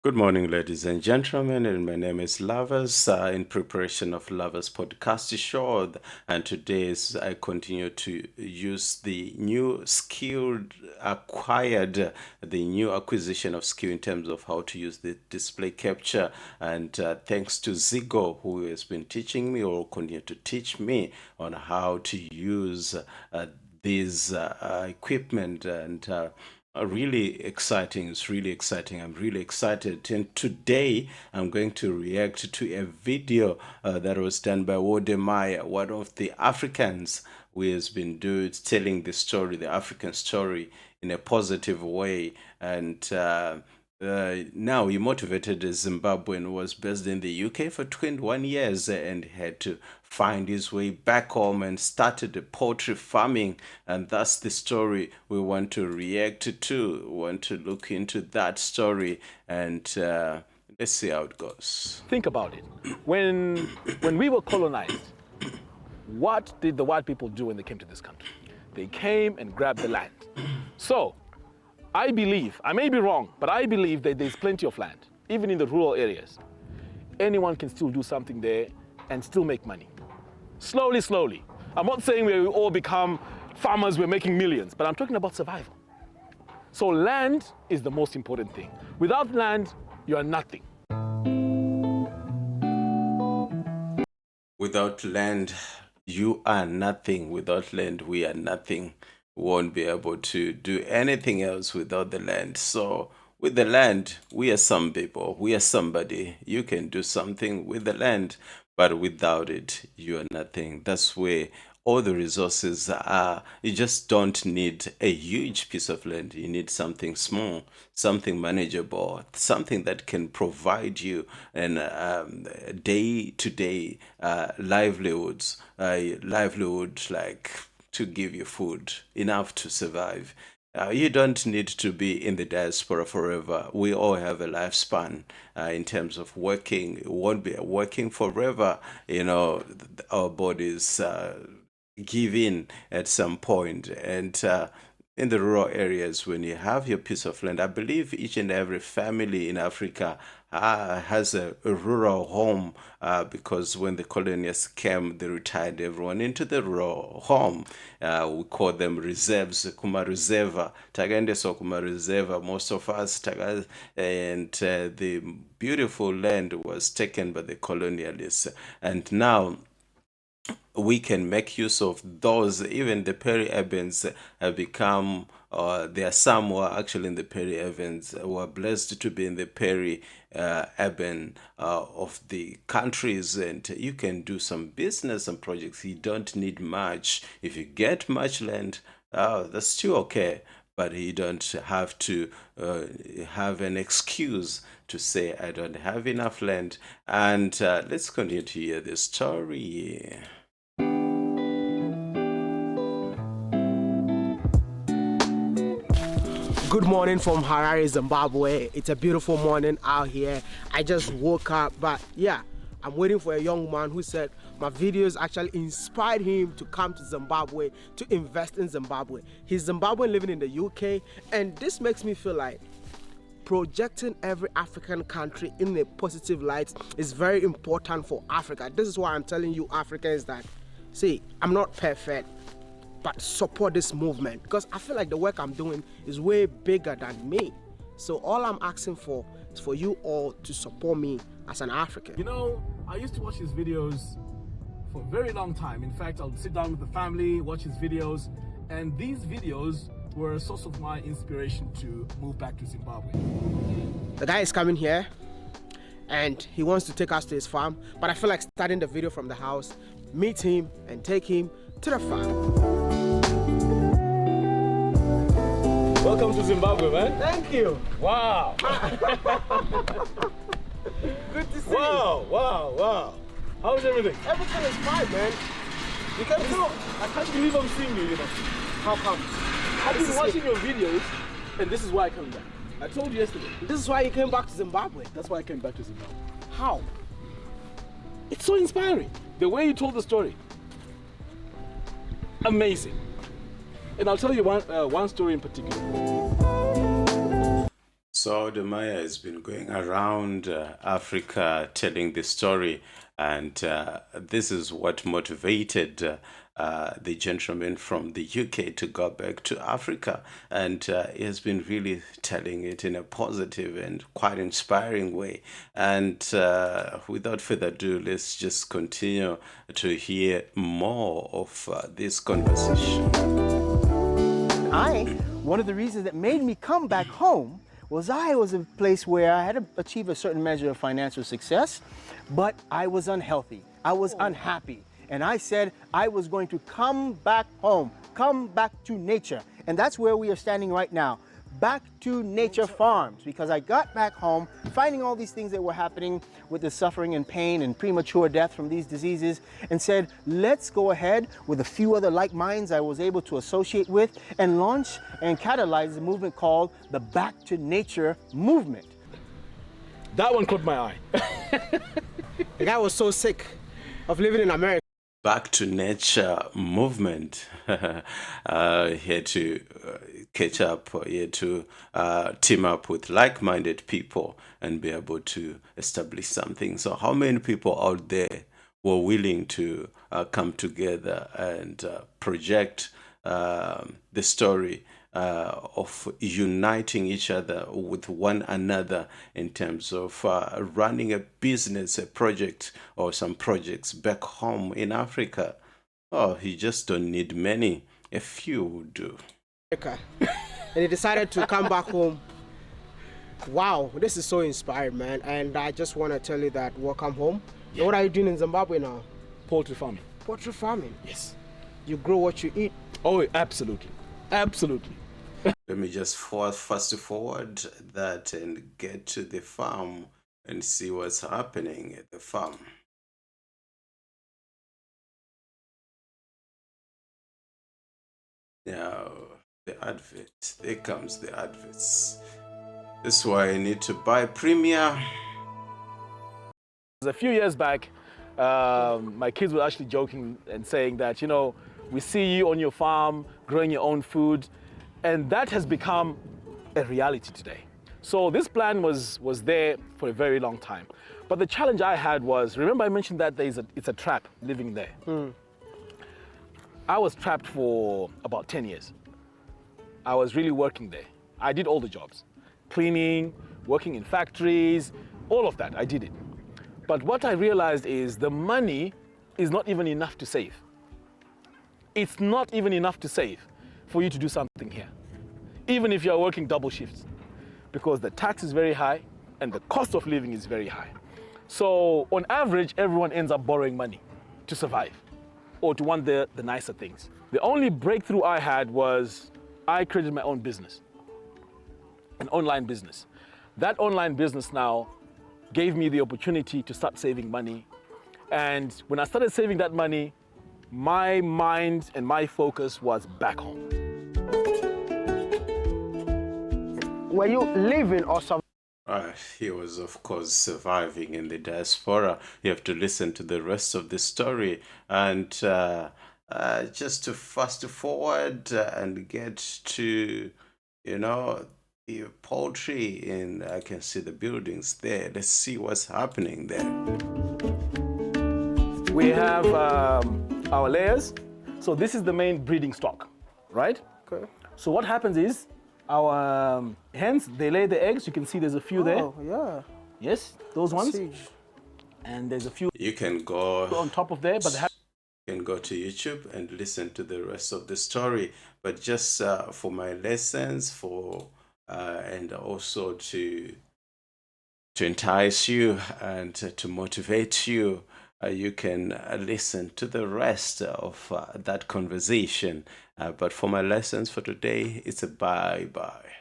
Good morning, ladies and gentlemen, and my name is Lovers in preparation of Lovers Podcast Show. And today I continue to use the new the new acquisition of skill in terms of how to use the display capture. And thanks to Zigo, who has been teaching me or continue to teach me on how to use these equipment and really exciting. It's really exciting. I'm really excited. And today I'm going to react to a video that was done by Wode Maya, one of the Africans who has been telling the story, the African story, in a positive way. And now he motivated a Zimbabwean, was based in the UK for 21 years and had to find his way back home and started a poultry farming. And that's the story we want to react to. We want to look into that story and let's see how it goes. Think about it. When we were colonized, what did the white people do when they came to this country? They came and grabbed the land. So, I believe, I may be wrong, but I believe that there's plenty of land, even in the rural areas. Anyone can still do something there and still make money. Slowly, slowly. I'm not saying we all become farmers, we're making millions, but I'm talking about survival. So land is the most important thing. Without land, you are nothing. Without land, you are nothing. Without land, we are nothing. We won't be able to do anything else without the land. So, with the land, we are some people. We are somebody. You can do something with the land, but without it, you are nothing. That's where all the resources are. You just don't need a huge piece of land. You need something small, something manageable, something that can provide you an day-to-day livelihood, like to give you food enough to survive. You don't need to be in the diaspora forever. We all have a lifespan in terms of working. We won't be working forever. Our bodies give in at some point. And in the rural areas, when you have your piece of land, I believe each and every family in Africa has a rural home because when the colonists came, they retired everyone into the rural home. We call them reserves, kuma reserva. Tagaende kuma reserva, most of us, and the beautiful land was taken by the colonialists. And now we can make use of those. Even the peri-urbans have become, there are some who are actually in the peri-urbans who are blessed to be in the peri-urban of the countries, and you can do some business and projects. You don't need much. If you get much land, that's still okay, but you don't have to have an excuse to say, I don't have enough land. And let's continue to hear the story. Good morning from Harare, Zimbabwe. It's a beautiful morning out here. I just woke up, but yeah, I'm waiting for a young man who said my videos actually inspired him to come to Zimbabwe to invest in Zimbabwe. He's Zimbabwean living in the UK, and this makes me feel like projecting every African country in a positive light is very important for Africa. This is why I'm telling you Africans that, see, I'm not perfect, but support this movement because I feel like the work I'm doing is way bigger than me. So all I'm asking for is for you all to support me as an African. You know, I used to watch his videos for a very long time. In fact, I'll sit down with the family, watch his videos, and these videos were a source of my inspiration to move back to Zimbabwe. The guy is coming here and he wants to take us to his farm, but I feel like starting the video from the house, meet him and take him to the farm. Welcome to Zimbabwe, man. Thank you. Wow. Good to see Wow, wow, wow. How's everything? you. Everything is fine, man. You can tell. I can't believe I'm seeing you, How come? I've been watching your videos, and this is why I come back. I told you yesterday. This is why you came back to Zimbabwe. That's why I came back to Zimbabwe. How? It's so inspiring. The way you told the story. Amazing. And I'll tell you one story in particular. So So the Maya has been going around Africa telling the story, and this is what motivated the gentleman from the UK to go back to Africa, and he has been really telling it in a positive and quite inspiring way. And without further ado, let's just continue to hear more of this conversation. One of the reasons that made me come back home was I was a place where I had achieved a certain measure of financial success, but I was unhealthy. I was unhappy. And I said I was going to come back home, come back to nature. And that's where we are standing right now. Back to nature farms, because I got back home finding all these things that were happening with the suffering and pain and premature death from these diseases, and said, let's go ahead with a few other like minds I was able to associate with and launch and catalyze a movement called the Back to Nature movement. That one caught my eye. The guy was so sick of living in America. Back to nature movement. Here to catch up, here to team up with like-minded people and be able to establish something. So how many people out there were willing to come together and project the story of uniting each other with one another in terms of running a business, a project, or some projects back home in Africa? Oh, you just don't need many. A few will do. And he decided to come back home. Wow, this is so inspiring, man. And I just want to tell you that welcome home. Yeah. What are you doing in Zimbabwe now? Poultry farming. Poultry farming? Yes. You grow what you eat? Oh, absolutely. Absolutely. Let me just fast forward that and get to the farm and see what's happening at the farm. Now, the advert. There comes the adverts. This is why I need to buy Premier. A few years back, my kids were actually joking and saying that, you know, we see you on your farm growing your own food, and that has become a reality today. So this plan was there for a very long time. But the challenge I had was, remember I mentioned that it's a trap living there. I was trapped for about 10 years. I was really working there. I did all the jobs. Cleaning, working in factories, all of that, I did it. But what I realized is the money is not even enough to save. It's not even enough to save for you to do something here, even if you're working double shifts, because the tax is very high and the cost of living is very high. So on average, everyone ends up borrowing money to survive or to want the nicer things. The only breakthrough I had was I created my own business, an online business. That online business now gave me the opportunity to start saving money. And when I started saving that money, my mind and my focus was back home. Were you living or surviving? He was, of course, surviving in the diaspora. You have to listen to the rest of the story. And just to fast forward and get to, you know, the poultry, and I can see the buildings there. Let's see what's happening there. We have our layers. So this is the main breeding stock, right? Okay. So what happens is our hens, they lay the eggs. You can see there's a few there. Oh, yeah. Yes, those ones. Huge. And there's a few You can go on top of there, but they have can go to YouTube and listen to the rest of the story. But just for my lessons, and also to entice you and to motivate you, you can listen to the rest of that conversation. But for my lessons for today, it's a bye-bye.